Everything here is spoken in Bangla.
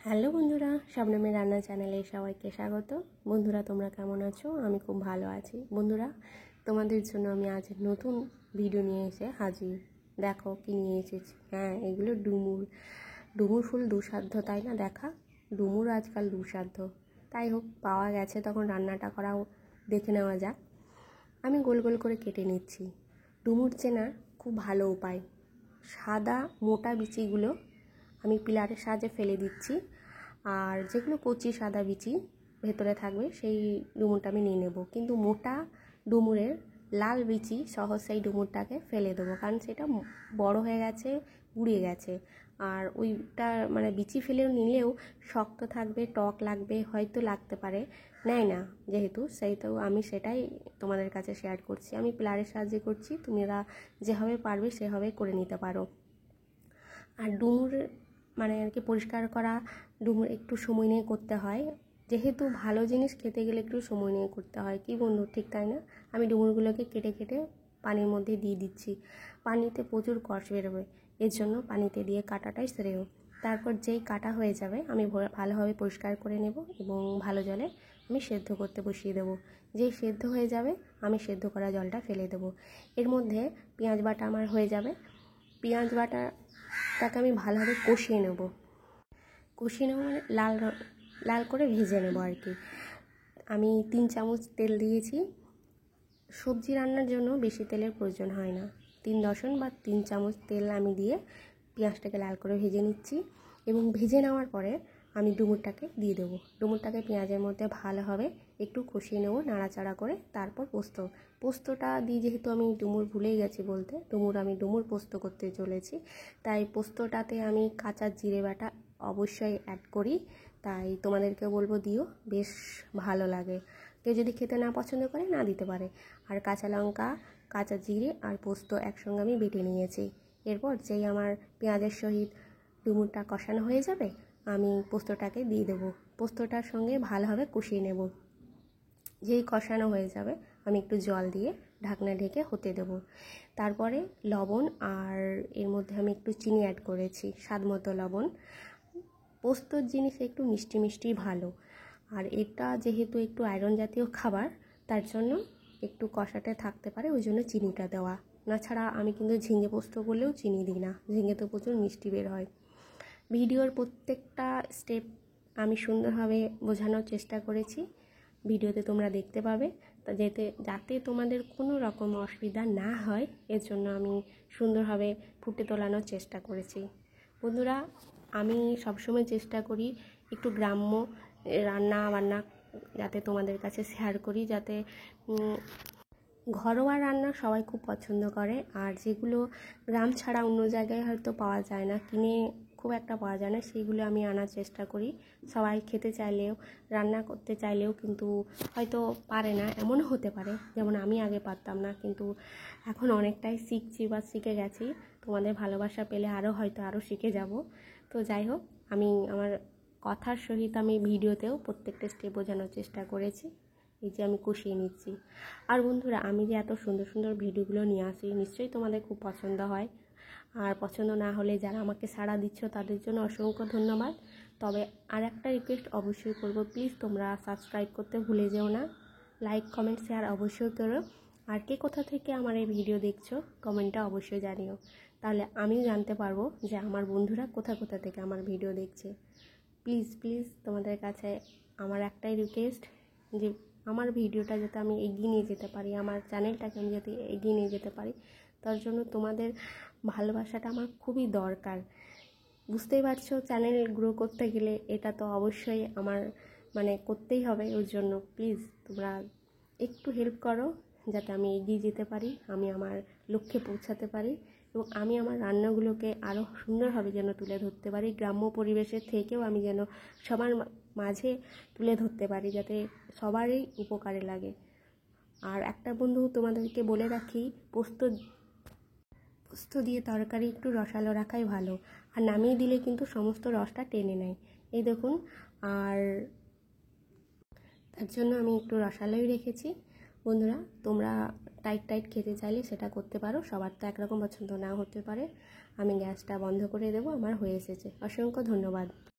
হ্যালো বন্ধুরা, শবনমের রান্না চ্যানেলে সবাইকে স্বাগত। বন্ধুরা, তোমরা কেমন আছো? আমি খুব ভালো আছি। বন্ধুরা, তোমাদের জন্য আমি আজ নতুন ভিডিও নিয়ে এসে হাজির। দেখো কি নিয়ে এসেছি। হ্যাঁ, এগুলো ডুমুর ফুল দুঃসাধ্য, তাই না? দেখা ডুমুর আজকাল দুঃসাধ্য। তাই হোক, পাওয়া গেছে তখন রান্নাটা করাও দেখে নেওয়া যাক। আমি গোল গোল করে কেটে নিচ্ছি। ডুমুর চেনার খুব ভালো উপায়, সাদা মোটা বিচিগুলো আমি পিলারের সাহায্যে ফেলে দিচ্ছি, আর যেগুলো কচি সাদা বিচি ভেতরে থাকবে সেই ডুমুরটা আমি নিয়ে নেব। কিন্তু মোটা ডুমুরের লাল বিচি সহ সেই ডুমুরটাকে ফেলে দেবো, কারণ সেটা বড় হয়ে গেছে, গুঁড়িয়ে গেছে। আর ওইটা মানে বিচি ফেলেও নিলেও শক্ত থাকবে, টক লাগবে, হয়তো লাগতে পারে, নেয় না যেহেতু, তো আমি সেটাই তোমাদের কাছে শেয়ার করছি। আমি পিলারের সাহায্যে করছি, তোমরা যেভাবে পারবে সেভাবে করে নিতে পারো। আর ডুমুর মানে আর কি পরিষ্কার করা ডুমুর একটু সময় নিয়ে করতে হয়, যেহেতু ভালো জিনিস খেতে গেলে একটু সময় নিয়ে করতে হয়। কি বন্ধু, ঠিক তাই না? আমি ডুমুরগুলোকে কেটে কেটে পানির মধ্যে দিয়ে দিচ্ছি। পানিতে প্রচুর কষ বেরোবে, এর জন্য পানিতে দিয়ে কাটাটাই শ্রেয়। তারপর যেই কাটা হয়ে যাবে আমি ভালোভাবে পরিষ্কার করে নেব এবং ভালো জলে আমি সেদ্ধ করতে বসিয়ে দেবো। যেই সেদ্ধ হয়ে যাবে আমি সেদ্ধ করা জলটা ফেলে দেবো। এর মধ্যে পেঁয়াজ বাটা আমার হয়ে যাবে। পেঁয়াজ বাটাটাকে আমি ভালোভাবে কষিয়ে নেব মানে লাল লাল করে ভেজে নেব আর কি। আমি 3 চামচ তেল দিয়েছি। সবজি রান্নার জন্য বেশি তেলের প্রয়োজন হয় না, 3 চামচ তেল আমি দিয়ে পেঁয়াজটাকে লাল করে ভেজে নিচ্ছি। এবং ভেজে নেওয়ার পরে আমি ডুমুরটাকে দিয়ে দেবো। ডুমুরটাকে পেঁয়াজের মধ্যে ভালোভাবে একটু কষিয়ে নেব নাড়াচাড়া করে। তারপর পোস্তটা দিয়ে, যেহেতু আমি ডুমুর ভুলেই গেছি বলতে, ডুমুর পোস্ত করতে চলেছি, তাই পোস্তটাতে আমি কাঁচা জিরে বাটা অবশ্যই অ্যাড করি। তাই তোমাদেরকে বলবো দিও, বেশ ভালো লাগে। কেউ যদি খেতে না পছন্দ করে না দিতে পারে। আর কাঁচা লঙ্কা, কাঁচা জিরে আর পোস্ত একসঙ্গে আমি বেটে নিয়েছি। এরপর যেই আমার পেঁয়াজের সহিত ডুমুরটা কষানো হয়ে যাবে আমি পোস্তটাকে দিয়ে দেবো। পোস্তটার সঙ্গে ভালোভাবে কষিয়ে নেব। যেই কষানো হয়ে যাবে আমি একটু জল দিয়ে ঢাকনা ঢেকে হতে দেবো। তারপরে লবণ, আর এর মধ্যে আমি একটু চিনি অ্যাড করেছি, স্বাদ মতো লবণ। পোস্তর জিনিস একটু মিষ্টি মিষ্টি ভালো, আর এটা যেহেতু একটু আয়রন জাতীয় খাবার, তার জন্য একটু কষাতে থাকতে পারে, ওই জন্য চিনিটা দেওয়া। না ছাড়া আমি কিন্তু ঝিঙে পোস্ত করলেও চিনি দিই না, ঝিঙে তো প্রচুর মিষ্টি বের হয়। ভিডিওর প্রত্যেকটা স্টেপ আমি সুন্দরভাবে বোঝানোর চেষ্টা করেছি, ভিডিওতে তোমরা দেখতে পাবে। তা যাতে তোমাদের কোনো রকম অসুবিধা না হয়, এর জন্য আমি সুন্দরভাবে ফুটে তোলানোর চেষ্টা করেছি। বন্ধুরা, আমি সবসময় চেষ্টা করি একটু গ্রাম্য রান্না বান্না যাতে তোমাদের কাছে শেয়ার করি, যাতে ঘরোয়া রান্না সবাই খুব পছন্দ করে। আর যেগুলো গ্রাম ছাড়া অন্য জায়গায় হয়তো পাওয়া যায় না, কিনে খুব একটা পাওয়া যায় না, সেইগুলো আমি আনার চেষ্টা করি। সবাই খেতে চাইলেও, রান্না করতে চাইলেও কিন্তু হয়তো পারে না, এমনও হতে পারে। যেমন আমি আগে পারতাম না, কিন্তু এখন অনেকটাই শিখছি বা শিখে গেছি। তোমাদের ভালোবাসা পেলে আরও শিখে যাব। তো যাই হোক, আমি আমার কথার সহিত আমি ভিডিওতেও প্রত্যেকটা স্টেপ বোঝানোর চেষ্টা করেছি। এই যে আমি কষিয়ে নিচ্ছি। আর বন্ধুরা, আমি যে এত সুন্দর সুন্দর ভিডিওগুলো নিয়ে আসি, নিশ্চয়ই তোমাদের খুব পছন্দ হয়। আর পছন্দ না হলে যারা আমাকে সাড়া দিচ্ছ তাদের জন্য অসংখ্য ধন্যবাদ। তবে আর একটা রিকোয়েস্ট অবশ্যই করব, প্লিজ তোমরা সাবস্ক্রাইব করতে ভুলে যেও না। লাইক, কমেন্ট, শেয়ার অবশ্যই করো। আর কে কোথা থেকে আমার এই ভিডিও দেখছো কমেন্টটা অবশ্যই জানিও, তাহলে আমিও জানতে পারবো যে আমার বন্ধুরা কোথা কোথা থেকে আমার ভিডিও দেখছে। প্লিজ প্লিজ তোমাদের কাছে আমার একটাই রিকোয়েস্ট, যে আমার ভিডিওটা যাতে আমি এগিয়ে নিয়ে যেতে পারি, আমার চ্যানেলটাকে আমি যাতে এগিয়ে নিয়ে যেতে পারি, তার জন্য তোমাদের ভালোবাসাটা আমার খুবই দরকার। বুঝতেই পারছো, চ্যানেল গ্রো করতে গেলে এটা তো অবশ্যই আমার মানে করতেই হবে। ওর জন্য প্লিজ তোমরা একটু হেল্প করো, যাতে আমি এগিয়ে যেতে পারি, আমি আমার লক্ষ্যে পৌঁছাতে পারি, এবং আমি আমার রান্নাগুলোকে আরও সুন্দরভাবে যেন তুলে ধরতে পারি। গ্রাম্য পরিবেশের থেকেও আমি যেন সবার মাঝে তুলে ধরতে পারি, যাতে সবারই উপকারে লাগে। আর একটা বন্ধু তোমাদেরকে বলে রাখি, পোস্ত দিয়ে তরকারি একটু রসালো রাখাই ভালো, আর নামিয়ে দিলে কিন্তু সমস্ত রসটা টেনে নেয়, এই দেখুন। আর তার জন্য আমি একটু রসালোই রেখেছি। বন্ধুরা, তোমরা টাইট খেতে চাইলে সেটা করতে পারো, সবার তো একরকম পছন্দ না হতে পারে। আমি গ্যাসটা বন্ধ করে দেবো, আমার হয়ে এসেছে। অসংখ্য ধন্যবাদ।